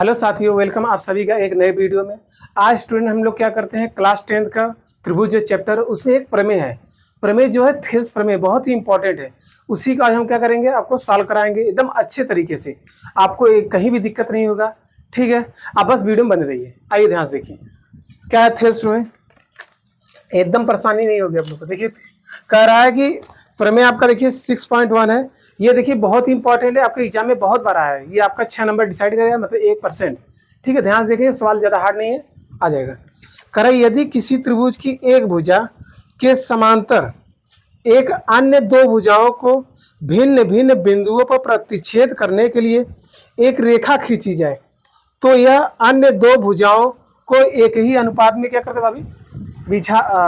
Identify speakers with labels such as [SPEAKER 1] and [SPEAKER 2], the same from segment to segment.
[SPEAKER 1] Hello साथियों, welcome आप सभी का एक नए वीडियो में। आज स्टूडेंट हम लोग क्या करते हैं, क्लास 10th का त्रिभुज जो चैप्टर है उसमें एक प्रमेय है। प्रमेय जो है थेल्स प्रमेय, बहुत ही इंपॉर्टेंट है। उसी का आज हम क्या करेंगे, आपको सॉल्व कराएंगे एकदम अच्छे तरीके से। आपको कहीं भी दिक्कत नहीं होगा, ठीक है। आप बस वीडियो में बने रहिए। आइए ध्यान से देखिए क्या है थेल्स प्रमेय। एकदम परेशानी नहीं होगी आप लोग को। देखिए कह रहा है कि प्रमेय आपका देखिए 6.1 है। ये देखिए बहुत ही इंपॉर्टेंट है, आपके एग्जाम में बहुत बार आया है। ये आपका 6 नंबर डिसाइड करेगा, मतलब 1%। ठीक है, ध्यान से देखिए, सवाल ज़्यादा हार्ड नहीं है, आ जाएगा। कह रहा है यदि किसी त्रिभुज की एक भुजा के समांतर एक अन्य दो भुजाओं को भिन्न भिन्न बिंदुओं पर प्रतिच्छेद करने के लिए एक रेखा खींची जाए, तो यह अन्य दो भुजाओं को एक ही अनुपात में क्या करता है भाभी,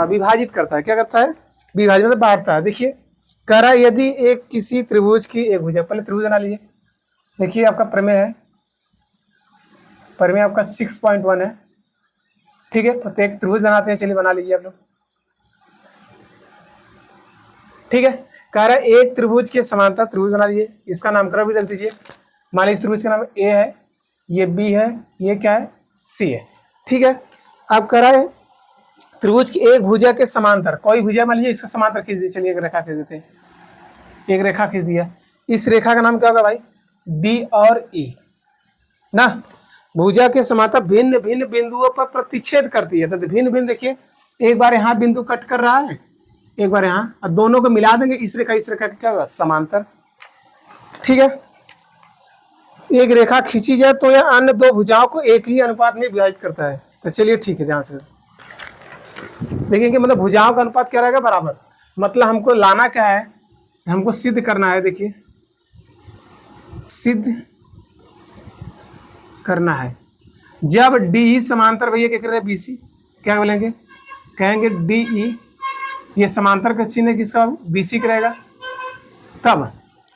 [SPEAKER 1] विभाजित करता है। क्या करता है, विभाजित मतलब बांटता है। देखिए कह रहा है यदि एक किसी त्रिभुज की एक भुजा, पहले त्रिभुज बना लीजिए। देखिए आपका प्रमेय है, प्रमेय आपका 6.1 है। ठीक है, प्रत्येक त्रिभुज बनाते हैं, चलिए बना लीजिए आप लोग। ठीक है, कह रहा है एक त्रिभुज के समांतर त्रिभुज बना लीजिए। इसका नामकरण भी रख दीजिए। मान लीजिए त्रिभुज का नाम ए है, ये बी है, ये क्या है, सी है। ठीक है, अब कह रहा है त्रिभुज की एक भुजा के समांतर, कोई भुजा मान लीजिए इसका समांतर खींच दीजिए। चलिए एक रेखा खींच देते हैं, एक रेखा खींच दिया। इस रेखा का नाम क्या होगा भाई, डी और ई ना। भुजा के समांतर भिन्न भिन्न बिंदुओं पर प्रतिच्छेद करती है। तो भिन्न भिन्न देखिए, एक बार यहाँ बिंदु कट कर रहा है, एक बार यहाँ, और दोनों को मिला देंगे, इस रेखा का क्या होगा, समांतर। ठीक है, एक रेखा खींची जाए तो यह अन्य दो भुजाओं को एक ही अनुपात में विभाजित करता है। तो चलिए ठीक है, ध्यान से देखेंगे, मतलब भुजाओं का अनुपात क्या रहेगा, बराबर। मतलब हमको लाना क्या है, हमको सिद्ध करना है। देखिए सिद्ध करना है जब डी समांतर, भैया क्या कर रहे हैं, बीसी, क्या बोलेंगे, कहेंगे डी ई, ये समांतर का चिन्ह किसका, बीसी का रहेगा। तब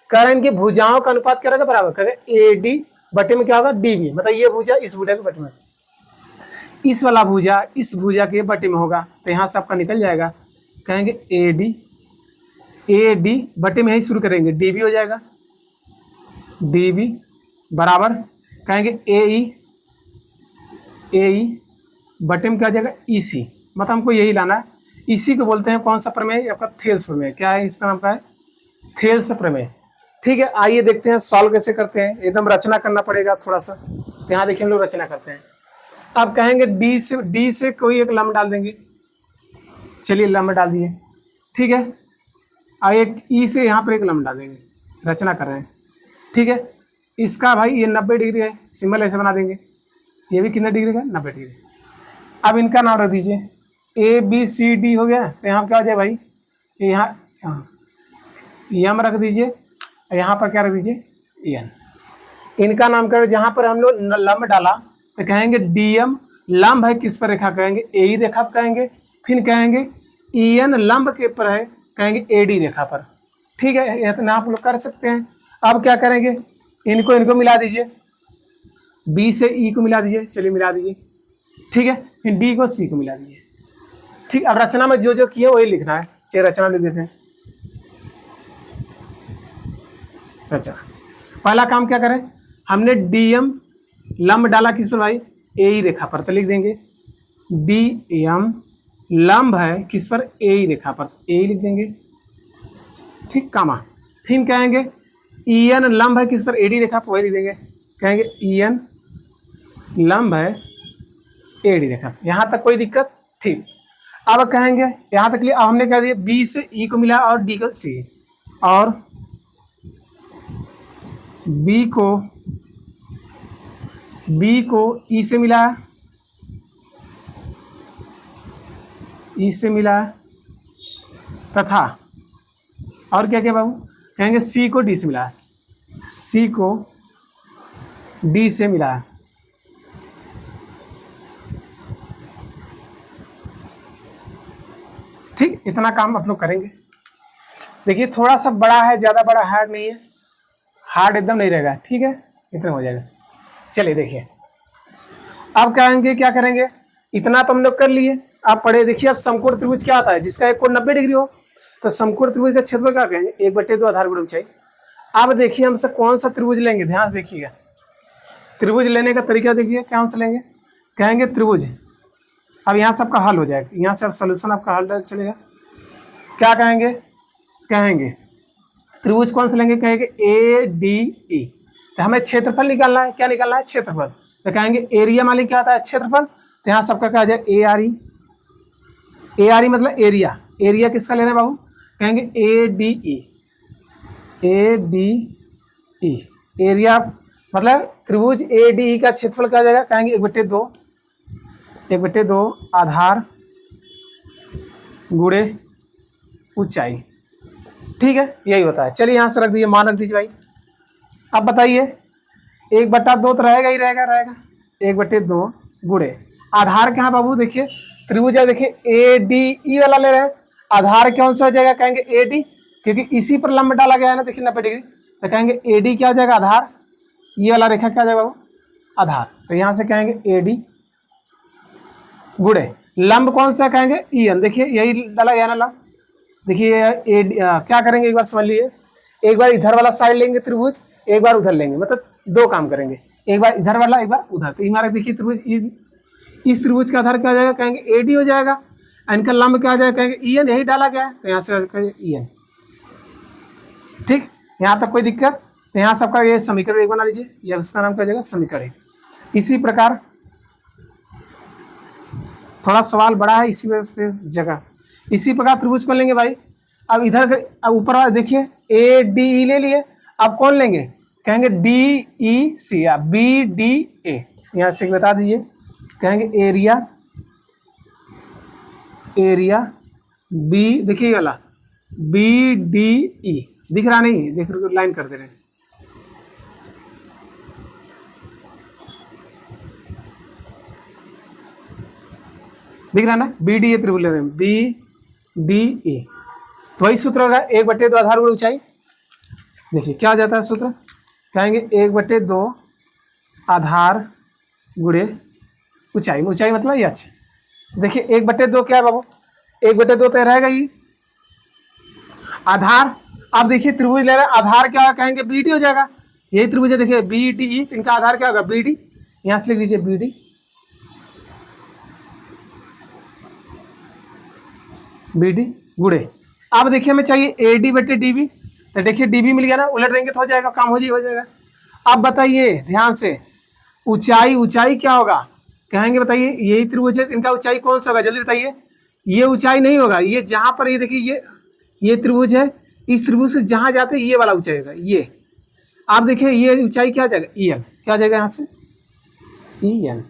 [SPEAKER 1] करेंगे कि भुजाओं का अनुपात क्या रहेगा, बराबर करेंगे ए डी बटे में क्या होगा, डी बी। मतलब ये भुजा इस भुजा के बटे में, इस वाला भुजा इस भुजा के बटे में होगा। तो यहाँ से आपका निकल जाएगा, कहेंगे ए डी बटे में ही शुरू करेंगे, डी बी हो जाएगा, डी बी बराबर कहेंगे ए ई बटे में क्या हो जाएगा, ई सी। मतलब हमको यही लाना है। इसी को बोलते हैं कौन सा प्रमेय, आपका थेल्स प्रमेय। क्या है इसका नाम, का है थेल्स प्रमेय। ठीक है, आइए देखते हैं सॉल्व कैसे करते हैं। एकदम रचना करना पड़ेगा थोड़ा सा। तो यहाँ देखिए हम लोग रचना करते हैं। अब कहेंगे डी से कोई एक लंब डाल देंगे। चलिए लंब डाल दिए। ठीक है, और एक ई से यहाँ पर एक लंब डाल देंगे, रचना कर रहे हैं। ठीक है, इसका भाई ये 90 डिग्री है, सिंबल ऐसे बना देंगे। ये भी कितना डिग्री का, 90 डिग्री। अब इनका नाम रख दीजिए, ए बी सी डी हो गया। तो यहाँ क्या हो जाए भाई, यहाँ यम रख दीजिए, यहाँ पर क्या रख दीजिए, एन। इनका नाम कर, जहाँ पर हम लोग लंब डाला तो कहेंगे डी एम। लंब है किस पर रेखा, कहेंगे ए ई रेखा पर कहेंगे। फिर कहेंगे ई एन लंब के पर है, कहेंगे ए डी रेखा पर। ठीक है, यह तो आप लोग कर सकते हैं। अब क्या करेंगे, इनको मिला दीजिए, बी से ई को मिला दीजिए। चलिए मिला दीजिए। ठीक है, फिर डी को सी को मिला दीजिए। ठीक, अब रचना में जो जो किए वही लिखना है। चलिए रचना लिख देते हैं। रचना, पहला काम क्या करें, हमने डी एम लंब डाला किस पर भाई, ए ई रेखा पर। तो लिख देंगे डी एम लंब है किस पर, ए ई रेखा पर, ए ई लिख देंगे। ठीक, कामा। फिर कहेंगे ई एन लंब है किस पर, ए डी रेखा पर, वही लिख देंगे। कहेंगे ई एन लंब है ए डी रेखा। यहाँ तक कोई दिक्कत, ठीक। अब कहेंगे यहाँ तक लिए, अब हमने कह दिया बी से ई को मिला और डी को सी, और बी को ई से मिला, ई से मिला, तथा और क्या क्या बाबू, कहेंगे सी को डी से मिला, सी को डी से मिला। ठीक, इतना काम आप लोग करेंगे। देखिए थोड़ा सा बड़ा है, ज़्यादा बड़ा हार्ड नहीं है, हार्ड एकदम नहीं रहेगा। ठीक है, इतना हो जाएगा। चलिए देखिए, अब कहेंगे क्या करेंगे, इतना तो हम लोग कर लिए। आप पढ़े, देखिए अब समकोण त्रिभुज क्या आता है, जिसका एक कोण 90 डिग्री हो। तो समकोण त्रिभुज का क्षेत्रफल क्या कहेंगे, 1/2 आधार गुणा ऊंचाई। अब देखिए हमसे कौन सा त्रिभुज लेंगे, ध्यान से देखिएगा। त्रिभुज लेने का तरीका देखिए कौन सा लेंगे, कहेंगे त्रिभुज। अब यहाँ सबका हल हो जाएगा, यहाँ से अब सोल्यूशन आपका हल चलेगा। क्या कहेंगे, कहेंगे त्रिभुज कौन सा लेंगे, कहेंगे ए डी ई। तो हमें क्षेत्रफल निकालना है, क्या निकालना है, क्षेत्रफल। तो कहेंगे एरिया मालिक क्या होता है, क्षेत्रफल। तो यहाँ सबका क्या आ जाए A R E. A R E मतलब एरिया, एरिया किसका लेना है बाबू, कहेंगे A D E. A D E area मतलब त्रिभुज ए डी ई का क्षेत्रफल क्या आ जाएगा, कहेंगे 1/2, 1/2 आधार गुणे ऊंचाई। ठीक है, यही होता है। चलिए यहाँ से रख दीजिए, मान रख दीजिए भाई। अब बताइए 1/2 तो रहेगा ही रहेगा, 1/2 गुणे आधार क्या है बाबू, देखिए त्रिभुज है, देखिए ए डी ई वाला ले रहे हैं, आधार कौन सा हो जाएगा, कहेंगे ए डी, क्योंकि इसी पर लंब डाला गया है ना, देखिए 90 डिग्री। तो कहेंगे ए डी क्या हो जाएगा, आधार। ये वाला रेखा क्या हो जाएगा बाबू, आधार। तो यहाँ से कहेंगे ए डी गुणे लंब कौन सा, कहेंगे ई एन। देखिए यही डाला गया ना लंब, देखिए ए क्या करेंगे एक बार समझ लीजिए, एक बार इधर वाला साइड लेंगे त्रिभुज, एक बार उधर लेंगे, मतलब 2 काम करेंगे, एक बार इधर वाला एक बार उधर। तो हमारा देखिए त्रिभुज, इस त्रिभुज का आधार क्या हो जाएगा, कहेंगे ए डी हो जाएगा, इनका लंब क्या हो जाएगा, कहेंगे ई एन, यही डाला गया है। तो यहाँ से ई एन। ठीक, यहाँ तक कोई दिक्कत। तो यहाँ सबका ये समीकरण 1 बना लीजिए, या उसका नाम क्या हो जाएगा, समीकरण 1। इसी प्रकार थोड़ा सवाल बड़ा है इसी वजह से जगह, इसी प्रकार त्रिभुज कौन लेंगे भाई, अब इधर अब ऊपर वाला देखिए ए डी ई ले लिए, अब कौन लेंगे, कहेंगे डी ई सी या बी डी ए। यहाँ से बता दीजिए, कहेंगे एरिया, एरिया बी, देखिए वाला बी डी ई दिख रहा नहीं, देख रहे लाइन कर दे रहे हैं। दिख रहा ना, बी डी ए त्रिभुज ले रहे हैं, बी डी ए। तो वही सूत्र होगा 1/2 आधार गुणे ऊंचाई। देखिए क्या आ जाता है सूत्र, कहेंगे 1/2 आधार गुणे ऊंचाई। ऊंचाई मतलब एच। देखिए 1/2 क्या है बाबू, 1/2 तो रहेगा ही आधार। अब देखिए त्रिभुज ले रहे हैं, आधार क्या कहेंगे बी डी हो जाएगा, यही त्रिभुज है, देखिए बी डी ई, इनका आधार क्या होगा बी डी। यहाँ से लिख दीजिए बी डी, बी डी गुणे। अब देखिए हमें चाहिए ए डी बटे डी बी। तो देखिए डी बी मिल गया ना, उलट देंगे तो हो जाएगा, काम हो जाएगा। अब बताइए ध्यान से, ऊंचाई, ऊंचाई क्या होगा, कहेंगे बताइए यही त्रिभुज है, इनका ऊंचाई कौन सा होगा, जल्दी बताइए। ये ऊंचाई नहीं होगा, ये जहां पर ये देखिए ये त्रिभुज है, इस त्रिभुज से जहां जाते ये वाला ऊंचाई होगा ये। आप देखिए ये ऊंचाई क्या आ जाएगा, ई एन। क्या आ जाएगा यहाँ से, ई एन।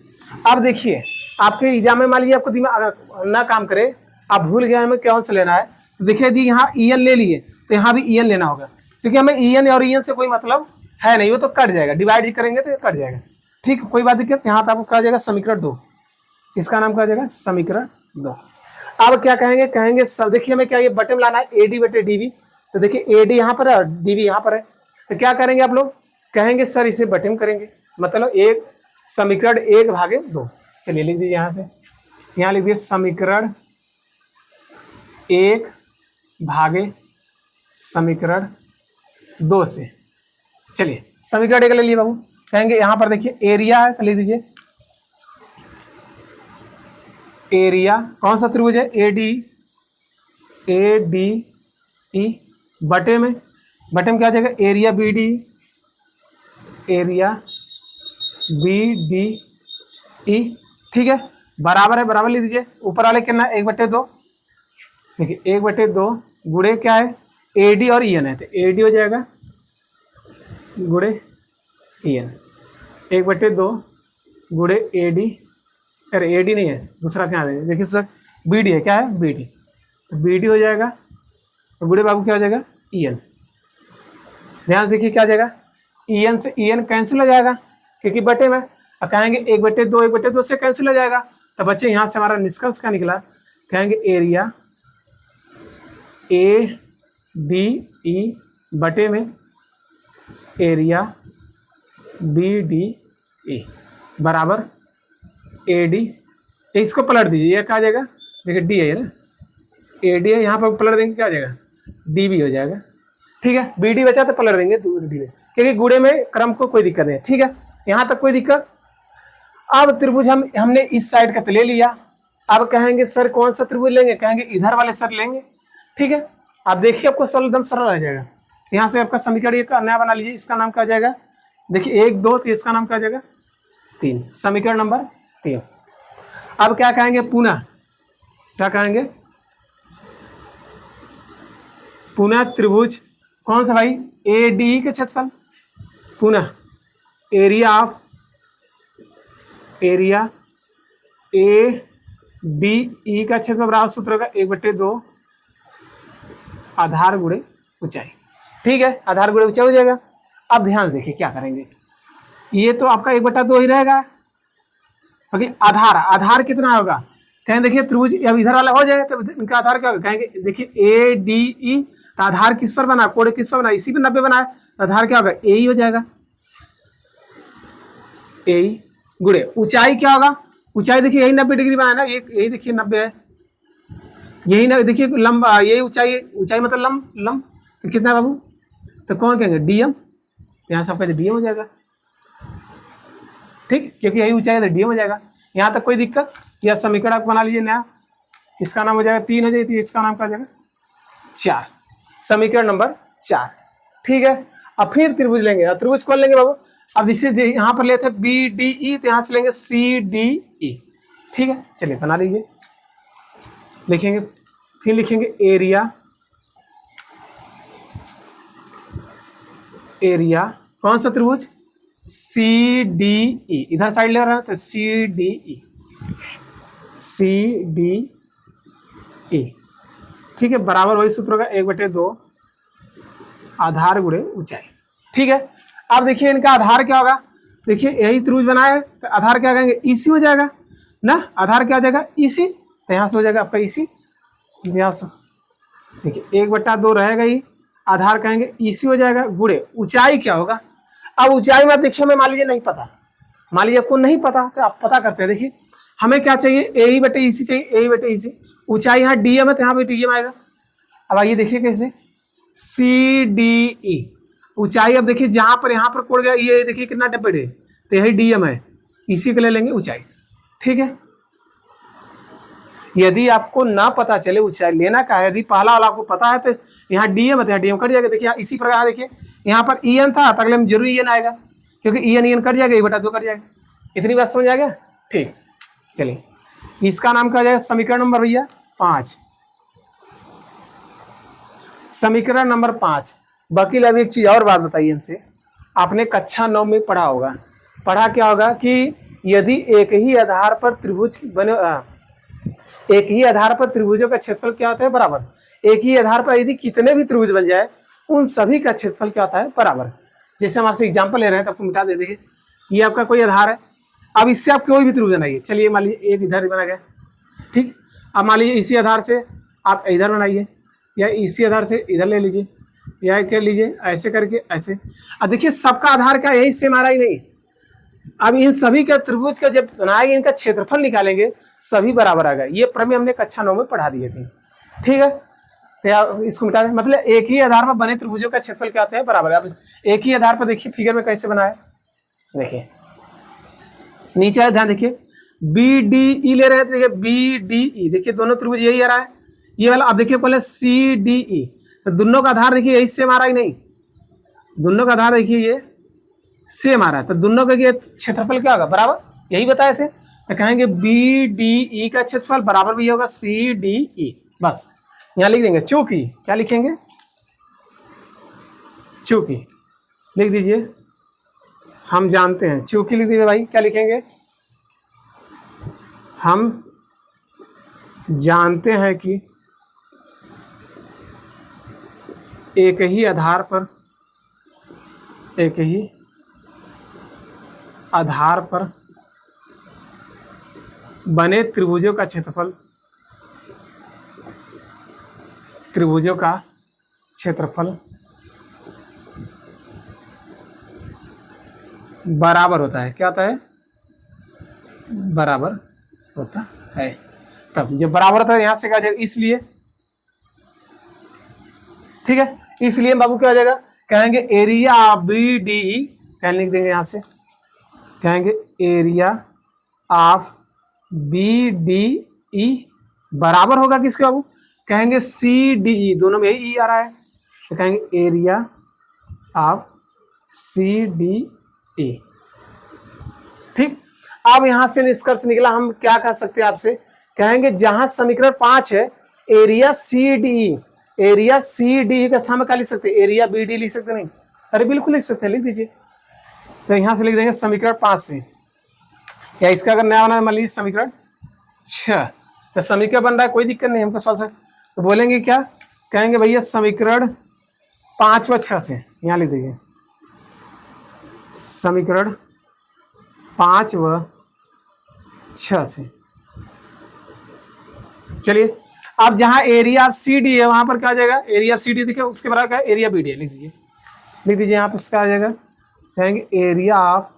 [SPEAKER 1] अब देखिए आपके एग्जाम में मान लीजिए आपको दिमाग अगर ना काम करे, आप भूल गए हमें कौन सा लेना है, तो देखिए यदि यहाँ ई एन ले लिए तो यहाँ भी ई एन लेना होगा, क्योंकि हमें ई एन और ई एन से कोई मतलब है नहीं, वो तो कट जाएगा, डिवाइड ही करेंगे तो कट जाएगा। ठीक, कोई बात दिक्कत। यहाँ तो आपको क्या जाएगा, समीकरण 2, इसका नाम क्या जाएगा, समीकरण 2। अब क्या कहेंगे, कहेंगे सब देखिए हमें क्या ये बटे लाना है, ए डी बटे डी बी। तो देखिए ए डी यहाँ पर है और डी बी यहाँ पर है, तो क्या करेंगे आप लोग, कहेंगे सर इसे बटे में करेंगे, मतलब एक समीकरण 1/2। चलिए लिख दीजिए यहाँ से, यहाँ लिख दीजिए समीकरण 1/2 समीकरण 2 से। चलिए समीकरण 1 ले लिए बाबू, कहेंगे यहाँ पर देखिए एरिया है, तो लिख दीजिए एरिया कौन सा त्रिभुज है, ए डी ई, बटे में क्या जाएगा, area B D, area B D E. ठीक है, बराबर है, बराबर लिख दीजिए। ऊपर वाले कितना, 1/2। देखिए 1/2 गुणे क्या है, ए डी और ई एन है, तो ए डी हो जाएगा गुणे ई एन। 1/2 गुणे ए डी, अरे ए डी नहीं है, दूसरा क्या है, देखिए सर बी डी है, क्या है बी डी, तो बी डी हो जाएगा, तो गुणे बाबू क्या हो जाएगा, ई एन। ध्यान से देखिए क्या हो जाएगा, ई एन से ई एन कैंसिल हो जाएगा, क्योंकि बटे में, और कहेंगे 1/2 से कैंसिल हो जाएगा। तो बच्चे यहाँ से हमारा निष्कर्ष क्या निकला, कहेंगे एरिया ए डी ई बटे में एरिया बी डी ई बराबर ए डी। इसको पलट दीजिए, ये क्या आ जाएगा, देखिए डी है ना, ए डी है, यहाँ पर पलट देंगे क्या आ जाएगा, डी बी हो जाएगा। ठीक है, बी डी बचा तो पलट देंगे डी बी, क्योंकि गुणे में क्रम को कोई दिक्कत नहीं है। ठीक है, यहाँ तक कोई दिक्कत? अब त्रिभुज हमने इस साइड का तो ले लिया, अब कहेंगे सर कौन सा त्रिभुज लेंगे, कहेंगे इधर वाले सर लेंगे। ठीक है, आप देखिए आपको एकदम सरल आ जाएगा। यहाँ से आपका समीकरण एक नया बना लीजिए, इसका नाम क्या हो जाएगा, देखिए 1 2, तो इसका नाम क्या हो जाएगा 3, समीकरण नंबर 3। अब क्या कहेंगे, पुनः क्या कहेंगे, पुनः त्रिभुज कौन सा भाई, ए डी का क्षेत्रफल, पुनः एरिया ए डी ई का क्षेत्रफल बराबर सूत्र होगा 1/2 आधार गुणे ऊंचाई। ठीक है, आधार गुणे ऊंचाई हो जाएगा। अब ध्यान देखिए क्या करेंगे, ये तो आपका 1/2 ही रहेगा, क्योंकि आधार कितना होगा, कहें देखिए त्रिभुज अब इधर वाला हो जाएगा तो इनका आधार क्या होगा, कहेंगे देखिए ए डी ई, तो आधार किस पर बना, कोण किस पर बना, इसी पे 90 बना है, तो आधार क्या होगा ए ही हो जाएगा, ए गुणे ऊंचाई क्या होगा, ऊंचाई देखिए यही 90 डिग्री बना है ना, यही देखिए 90 है, यही ना देखिए लंबा, यही ऊंचाई मतलब लंब, तो कितना बाबू, तो कौन कहेंगे डीएम, यहाँ सबका डीएम हो जाएगा। ठीक, क्योंकि यही ऊंचाई है तो डीएम हो जाएगा। यहाँ तक कोई दिक्कत? यह समीकरण आप बना लीजिए नया, इसका नाम हो जाएगा 3 हो जाएगी, इसका नाम क्या हो जाएगा 4, समीकरण नंबर 4। ठीक है, अब फिर त्रिभुज लेंगे, और त्रिभुज कौन लेंगे बाबू, अब इसे यहाँ पर लेते हैं बी डी ई, तो यहाँ से लेंगे सी डी ई। ठीक है, चलिए बना लीजिए, लिखेंगे, फिर लिखेंगे एरिया कौन सा त्रिभुज, सी डी ई, इधर साइड ले रहा है तो सी डी ई। ठीक है, बराबर वही सूत्र होगा 1/2 आधार गुणे ऊंचाई। ठीक है, अब देखिए इनका आधार क्या होगा, देखिए यही त्रिभुज बनाए तो आधार क्या कहेंगे, ईसी हो जाएगा ना, आधार क्या हो जाएगा ईसी, तो यहाँ से हो जाएगा आपका ईसी, यहाँ से देखिए 1/2 रहेगा ही, आधार कहेंगे ईसी हो जाएगा, गुणे ऊंचाई क्या होगा। अब ऊंचाई में देखिए हमें मान लीजिए नहीं पता, मान लीजिए आपको नहीं पता, तो आप पता करते हैं, देखिए हमें क्या चाहिए, ए/ईसी चाहिए, ए/ईसी, ऊंचाई यहाँ डीएम है तो यहाँ पे डीएम आएगा। अब आइए देखिए कैसे, सी डी ई, ऊंचाई अब देखिए जहां पर यहाँ पर कोड गया, ये देखिए कितना 90 है, तो यही डीएम है, इसी के ले लेंगे ऊंचाई। ठीक है, यदि आपको ना पता चले ऊंचाई लेना का है, यदि पहला वाला आपको पता है तो यहाँ डीएम है तो यहाँ डीएम कट जाएगा। देखिए इसी प्रकार देखिए यहाँ पर ईएन था तो अगले में जरूरी ईएन आएगा, क्योंकि ईएन कट जाएगा, 1/2 कट जाएगा। इतनी बात समझ आ गया। ठीक, चलिए इसका नाम क्या जाएगा, समीकरण नंबर भैया 5, समीकरण नंबर 5। वकील अभी एक चीज और बात बताइए हमसे, आपने कक्षा 9 में पढ़ा होगा, पढ़ा क्या होगा कि यदि एक ही आधार पर त्रिभुज बने, एक ही आधार पर त्रिभुजों का क्षेत्रफल क्या होता है बराबर, एक ही आधार पर यदि कितने भी त्रिभुज बन जाए उन सभी का क्षेत्रफल क्या होता है बराबर। जैसे हम आपसे एग्जांपल ले रहे हैं तो आपको मिटा दे, देखिए ये आपका कोई आधार है, अब इससे आप कोई भी त्रिभुज बनाइए, चलिए मान लीजिए एक इधर बना गया, ठीक, अब मान लीजिए इसी आधार से आप इधर बनाइए, या इसी आधार से इधर ले लीजिए, या कर लीजिए ऐसे करके ऐसे। अब देखिए सबका आधार क्या यही सेम आ रहा ही नहीं, अब इन सभी का त्रिभुज का जब बनाएंगे इनका क्षेत्रफल निकालेंगे सभी बराबर आ गए। ये प्रमेय हमने कक्षा 9 में पढ़ा दिए थे। ठीक है, तो इसको मिटा दें, मतलब एक ही आधार पर बने त्रिभुजों का क्षेत्रफल क्या होता है बराबर। अब एक ही आधार पर देखिए फिगर में कैसे बनाया, देखिए नीचे ध्यान देखिए, बी डी ई ले रहे हैं, देखिए बी डी ई, देखिए दोनों त्रिभुज यही आ रहा है, ये वाला। अब देखिए पहले सी डी ई, तो दोनों का आधार देखिए यही सेम आ रहा ही नहीं, दोनों का आधार देखिए ये सेम आ रहा है, तो दोनों का ये क्षेत्रफल क्या होगा बराबर, यही बताए थे। तो कहेंगे बी डी ई का क्षेत्रफल बराबर भी होगा सी डी ई, बस यहाँ लिख देंगे चूंकि, क्या लिखेंगे चूंकि, लिख दीजिए, हम जानते हैं, चूंकि लिख दीजिए भाई, क्या लिखेंगे, हम जानते हैं कि एक ही आधार पर, एक ही आधार पर बने त्रिभुजों का क्षेत्रफल, त्रिभुजों का क्षेत्रफल बराबर होता है, क्या होता है बराबर होता है। तब जब बराबर होता है यहां से क्या हो जाएगा, इसलिए, ठीक है, इसलिए बाबू क्या हो जाएगा, कहेंगे एरिया बी डी ई, क्या लिख देंगे यहां से कहेंगे area of B D E बराबर होगा किसका बाबू, कहेंगे सी डी ई, दोनों में यही ई आ रहा है, तो कहेंगे area of C D E. ठीक, अब यहां से निष्कर्ष निकला, हम क्या कह सकते हैं आपसे, कहेंगे जहां समीकरण 5 है area C D E, area C D का सामने क्या लिख सकते हैं, एरिया बी डी लिख सकते नहीं, अरे बिल्कुल लिख सकते हैं, लिख दीजिए। तो यहां से लिख देंगे समीकरण 5 से, या इसका अगर नया बना मान लीजिए समीकरण 6, तो समीकरण बन रहा है, कोई दिक्कत नहीं हमको सॉल्व। तो बोलेंगे क्या, कहेंगे भैया समीकरण 5 व 6 से, यहाँ लिख दीजिए समीकरण 5 व 6 से। चलिए, अब जहां एरिया ऑफ सी डी है वहां पर क्या आ जाएगा, एरिया ऑफ सी डी देखिए उसके बराबर क्या है, एरिया बी डी है, लिख दीजिए, लिख दीजिए यहाँ पर उसका आ जाएगा, कहेंगे area of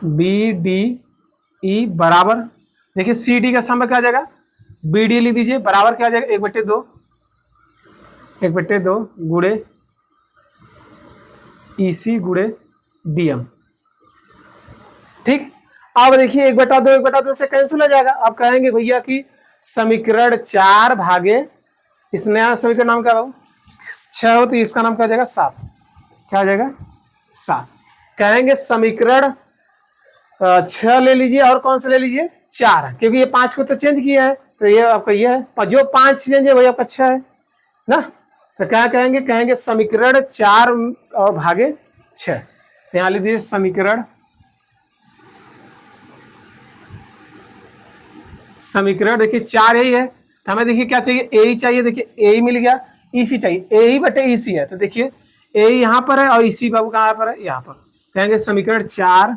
[SPEAKER 1] B D E बराबर, देखिए सी डी का समय क्या आ जाएगा, बी डी लिख दीजिए, बराबर क्या आ जाएगा 1/2, 1/2 गुणे ई सी गुणे डी एम। ठीक, अब देखिए 1/2 से कैंसिल हो जाएगा। अब कहेंगे भैया कि समीकरण 4 भागे इस नया समीकरण नाम क्या बाबू 6 हो, तो इसका नाम क्या आ जाएगा 7, क्या आ जाएगा 7। कहेंगे समीकरण 6 ले लीजिए और कौन सा ले लीजिए 4, क्योंकि ये 5 को तो चेंज किया है, तो ये आपका ये है, जो 5 चेंज है वही आपका 6 है ना। तो क्या कहेंगे, कहेंगे समीकरण 4 और भागे 6, तो यहाँ लिख दीजिए समीकरण देखिए 4 यही है, तो हमें देखिए क्या चाहिए, ए ही चाहिए, देखिए ए ही मिल गया, ई सी चाहिए, ए ही बटे ई सी है, तो देखिए ए यहाँ पर है और ई सी बाबू कहाँ पर है, यहाँ पर। कहेंगे समीकरण 4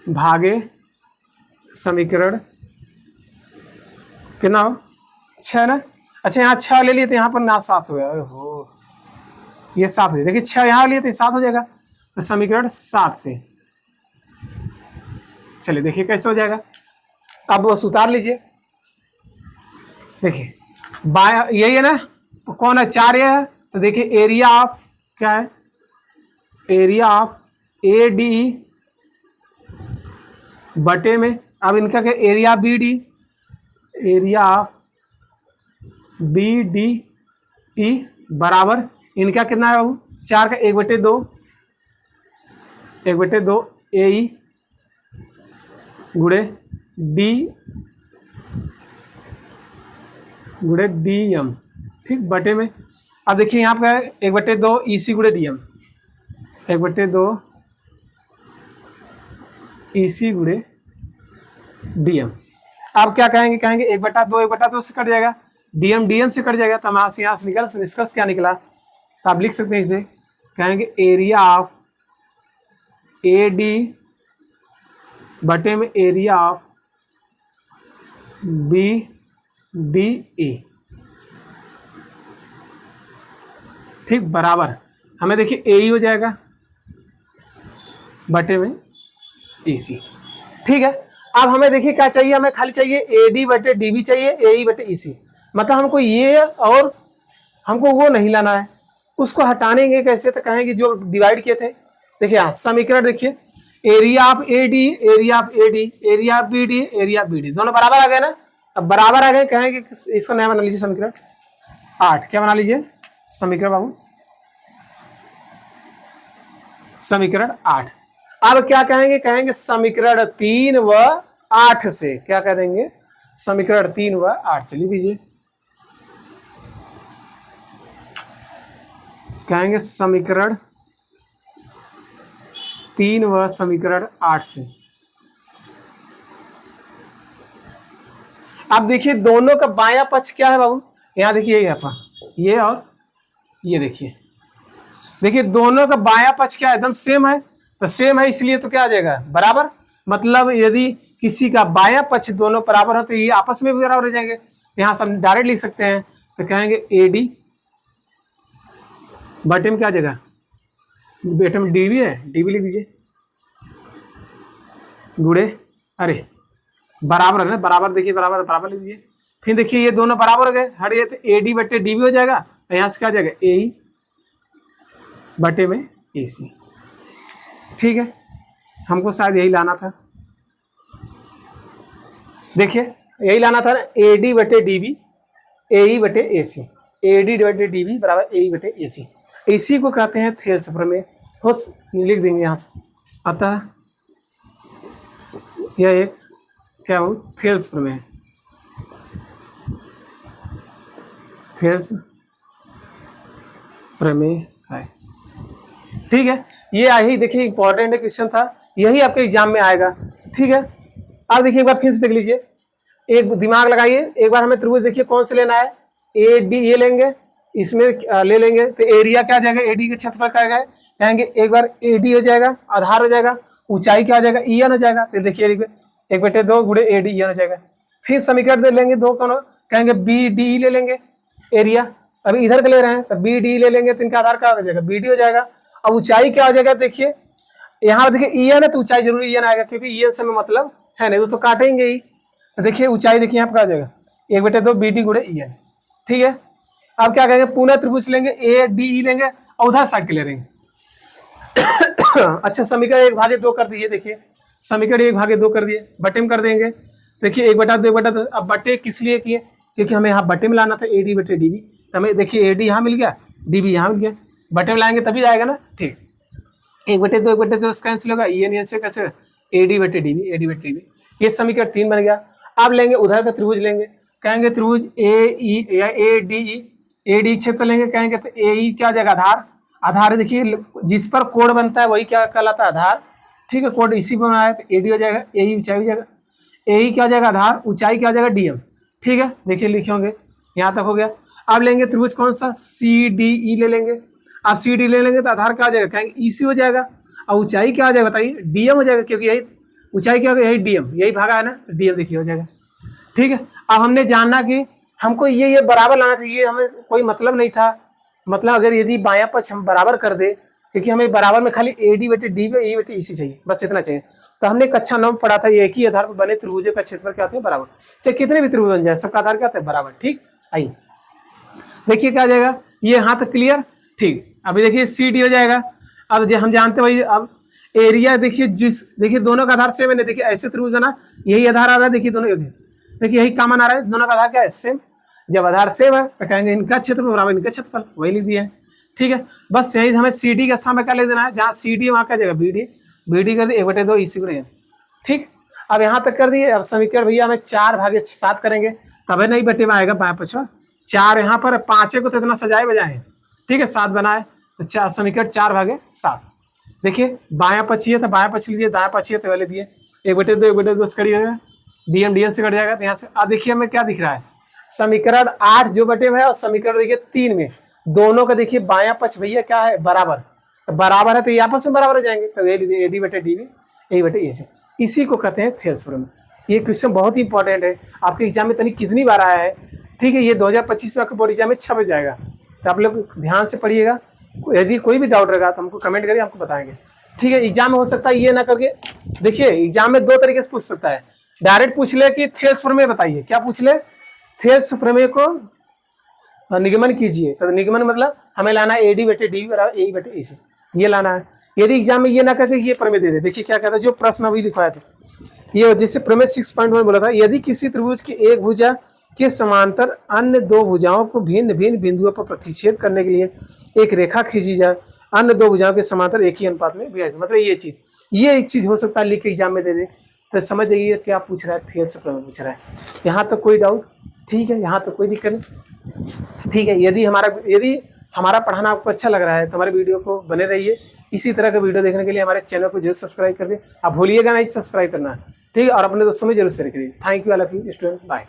[SPEAKER 1] भागे समीकरण कितना हो 6 ना, अच्छा यहाँ 6 ले लिए तो यहाँ पर ना 7 हो गया, हो ये 7 है, देखिए 6 यहाँ लिए तो 7 हो जाएगा, तो समीकरण 7 से। चलिए देखिए कैसे हो जाएगा, अब बस उतार लीजिए, देखिए बाया यही है ना, तो कौन है 4 ये है, तो देखिए एरिया ऑफ क्या है, एरिया ऑफ ए डी बटे में, अब इनका क्या area B D, area of B D E बराबर इनका कितना है बाबू 4 का 1/2, 1/2 ए ई गुणे डी गुणे डी एम, ठीक बटे में। अब देखिए यहाँ पे 1/2 ई सी गुणे डी एम, 1/2 ई सी गुणे डी एम। अब क्या कहेंगे, कहेंगे 1/2 से कट जाएगा, डीएम से कट जाएगा, तो हम यहाँ से निष्कर्ष क्या निकला, तो आप लिख सकते हैं इसे, कहेंगे एरिया ऑफ ए डी बटे में area of B D A, ठीक बराबर, हमें देखिए ए ही हो जाएगा बटे में ए सी। ठीक है, अब हमें देखिए क्या चाहिए, हमें खाली चाहिए ए डी बटे डी बी चाहिए, ए ई बटे ई सी, मतलब हमको ये और हमको वो नहीं लाना है, उसको हटानेंगे कैसे, तो कहेंगे जो डिवाइड किए थे, देखिए यहाँ समीकरण देखिए area of A D, area of A D, area of B D, area of B D, दोनों बराबर आ गए ना। अब बराबर आ गए, कहेंगे इसको नया बना लीजिए समीकरण 8, क्या बना लीजिए समीकरण बाबू समीकरण 8। अब क्या कहेंगे, कहेंगे समीकरण 3 व 8 से, क्या कह देंगे समीकरण 3 व 8 से लिख दीजिए, कहेंगे समीकरण 3 व समीकरण 8 से। अब देखिए दोनों का बायां पक्ष क्या है बाबू, यहाँ देखिए ये और ये देखिए, देखिए दोनों का बायां पक्ष क्या है, एकदम सेम है, तो सेम है इसलिए तो क्या आ जाएगा बराबर, मतलब यदि किसी का बायां पक्ष दोनों बराबर हो तो ये आपस में भी बराबर हो जाएंगे, यहाँ से हम डायरेक्ट लिख सकते हैं, तो कहेंगे ए डी बटे में क्या आ जाएगा, बेटे में डी भी है, डी भी लिख दीजिए गुड़े, अरे बराबर है ना, बराबर देखिए बराबर लिख दीजिए, फिर देखिए ये दोनों बराबर हो गए, हट ये तो ए डी बटे डी भी हो जाएगा, तो यहाँ से क्या आ जाएगा ए बटे में AC। ठीक है, हमको शायद यही लाना था, देखिए यही लाना था ना, AD बटे DB AE बटे AC, AD बटे DB बराबर AE बटे AC। इसी को कहते हैं थेल्स प्रमेय। हो लिख देंगे यहाँ से, अतः यह एक क्या हो, थेल्स प्रमेय, थेल्स प्रमेय है। ठीक है, ये यही देखिए इंपॉर्टेंट क्वेश्चन था, यही आपके एग्जाम में आएगा। ठीक है, अब देखिए एक बार फिर से देख लीजिए, एक दिमाग लगाइए, एक बार हमें त्रिभुज देखिए कौन से लेना है, AD ये लेंगे, इसमें ले लेंगे तो एरिया क्या आ जाएगा, AD के क्षेत्रफल क्या आएगा, कहेंगे एक बार AD हो जाएगा, आधार हो जाएगा, ऊंचाई क्या आ जाएगा, EN हो जाएगा। तो देखिए 1/2 गुणे AD EN हो जाएगा। फिर समीकरण दे लेंगे दो कौन, कहेंगे BDE ले लेंगे, एरिया अभी इधर का ले रहे हैं तो BDE ले लेंगे, तो इनका आधार क्या हो जाएगा, BD हो जाएगा। अब ऊंचाई क्या हो जाएगा, देखिए यहाँ देखिए EN है तो ऊंचाई जरूरी EN आएगा, क्योंकि EN से में मतलब है नहीं तो काटेंगे ही। तो देखिए ऊंचाई देखिए यहाँ पर क्या हो जाएगा, 1/2 BD गुणे EN। ठीक है, अब क्या कहेंगे, पुनः त्रिभुज लेंगे, ADE लेंगे और उधर साइड के ले लेंगे। अच्छा, समीकरण 1/2 कर दिए, देखिए समीकरण 1/2 कर दिए, बटे में कर देंगे। देखिए 1/2 अब बटे किस लिए किए, क्योंकि हमें यहाँ बटे में लाना था AD बटे DB, तो हमें देखिए AD यहाँ मिल गया, DB यहाँ मिल गया, बटे में लाएंगे तभी आएगा ना। ठीक, 1/2 कैंसिल होगा, EN से कैसे, AD बटे DB, ये समीकरण 3 बन गया। अब लेंगे उधर का त्रिभुज लेंगे, कहेंगे त्रिभुज AD क्षेत्र लेंगे, कहेंगे तो AE क्या हो जाएगा, आधार देखिए जिस पर कोण बनता है वही क्या कहलाता है, आधार। ठीक है, कोण इसी पर बना है तो AD हो जाएगा, AE ऊंचाई हो जाएगा, AE क्या हो जाएगा, आधार, ऊंचाई क्या हो जाएगा, DM। ठीक है, देखिए लिखे होंगे, यहाँ तक हो गया। अब लेंगे त्रिभुज कौन सा, CDE ले लेंगे। अब CD ले लेंगे तो आधार क्या हो जाएगा, कहेंगे EC हो जाएगा, और ऊंचाई क्या हो जाएगा बताइए, DM हो जाएगा, क्योंकि यही ऊंचाई क्या होगा, यही DM, यही भागा है ना, DM देखिए हो जाएगा। ठीक है, अब हमने जानना कि हमको ये बराबर लाना था, ये हमें कोई मतलब नहीं था, मतलब अगर यदि बायां पक्ष हम बराबर कर दे, क्योंकि हमें बराबर में खाली AD बटे DB AE बटे EC चाहिए, बस इतना चाहिए। तो हमने कक्षा 9 में पढ़ा था, एक ही आधार पर बने त्रिभुजों का क्षेत्रफल क्या होता है, बराबर, चाहे कितने भी त्रिभुज बन जाए सबका आधार क्या होता है, बराबर। ठीक, आइए देखिए क्या आ जाएगा, ये यहाँ तक क्लियर। ठीक, अभी देखिए CD हो जाएगा। अब जो हम जानते वही, अब एरिया देखिए, देखिए दोनों का आधार सेम है, देखिए ऐसे त्रिभुज बना, यही आधार आ रहा है, देखिए दोनों, देखिए यही कॉमन आ रहा है, दोनों का आधार क्या है, सेम। जब आधार सेम है तो कहेंगे इनका क्षेत्रफल बराबर इनका क्षेत्रफल, वही लिख दिया है। ठीक है, बस यही हमें CD के स्थान में क्या ले देना है, जहाँ CD है वहाँ क्या जाएगा, BD कर दिए 1/2 EC गुणे। ठीक, अब यहाँ तक कर दिए। अब समीकरण भैया हमें 4/7 करेंगे, तब नहीं बटे में आएगा बाया पछवा, 4 यहाँ पर 5 को तो इतना सजाए बजाए। ठीक है, 7 बनाए तो समीकरण 4/7। देखिए बाया पछी है तो बाया पछ लीजिए, दाया पछी है तो वाले दिए, 1/2 से कड़ी होगा, DM से कट जाएगा। तो यहाँ से अब देखिए हमें क्या दिख रहा है, समीकरण 8 जो बटे में है, और समीकरण देखिए 3 में, दोनों का देखिए बाया पक्ष भैया क्या है, बराबर, तो बराबर है तो ये आपस में बराबर हो जाएंगे, तो ये लीजिए AD बटे DB AE बटे EC, इसी को कहते हैं थेल्स प्रमेय। ये क्वेश्चन बहुत ही इंपॉर्टेंट है, आपके एग्जाम में तनी कितनी बार आया है। ठीक है, ये 2025 में आपके बोर्ड एग्जाम में छप जाएगा, तो आप लोग ध्यान से पढ़िएगा। यदि कोई भी डाउट रहेगा तो हमको कमेंट करिए, आपको बताएंगे। ठीक है, एग्जाम में हो सकता है ये ना करके, देखिए एग्जाम में 2 तरीके से पूछ सकता है, डायरेक्ट पूछ ले कि थेल्स प्रमेय बताइए, क्या पूछ ले, थेल्स प्रमेय को निगमन कीजिए। तो निगमन मतलब हमें लाना है AD बटे DB बराबर AE बटे EC, ये लाना है। यदि एग्जाम में ये ना करके ये प्रमेय दे दे, देखिए क्या कहता है, जो प्रश्न अभी लिखवाया था ये, जिससे प्रमेय 6.1 बोला था, यदि किसी त्रिभुज की एक भुजा के समांतर अन्य 2 भुजाओं को भिन्न भिन्न बिंदुओं पर प्रतिच्छेद करने के लिए एक रेखा खींची जाए, अन्य 2 भुजाओं के समांतर एक ही अनुपात में विभाजित, मतलब ये एक चीज हो सकता है, लिख के एग्जाम में दे दे, तो समझ जाइए क्या पूछ रहा है, थेल्स प्रमेय पूछ रहा है। यहाँ तक कोई डाउट? ठीक है, यहाँ तक कोई दिक्कत नहीं। ठीक है, यदि हमारा पढ़ाना आपको अच्छा लग रहा है तो हमारे वीडियो को बने रहिए। इसी तरह का वीडियो देखने के लिए हमारे चैनल को जरूर सब्सक्राइब कर दें, आप भूलिएगा नहीं सब्सक्राइब करना। ठीक है, और अपने दोस्तों में जरूर शेयर करिए। Thank you all of you student, bye.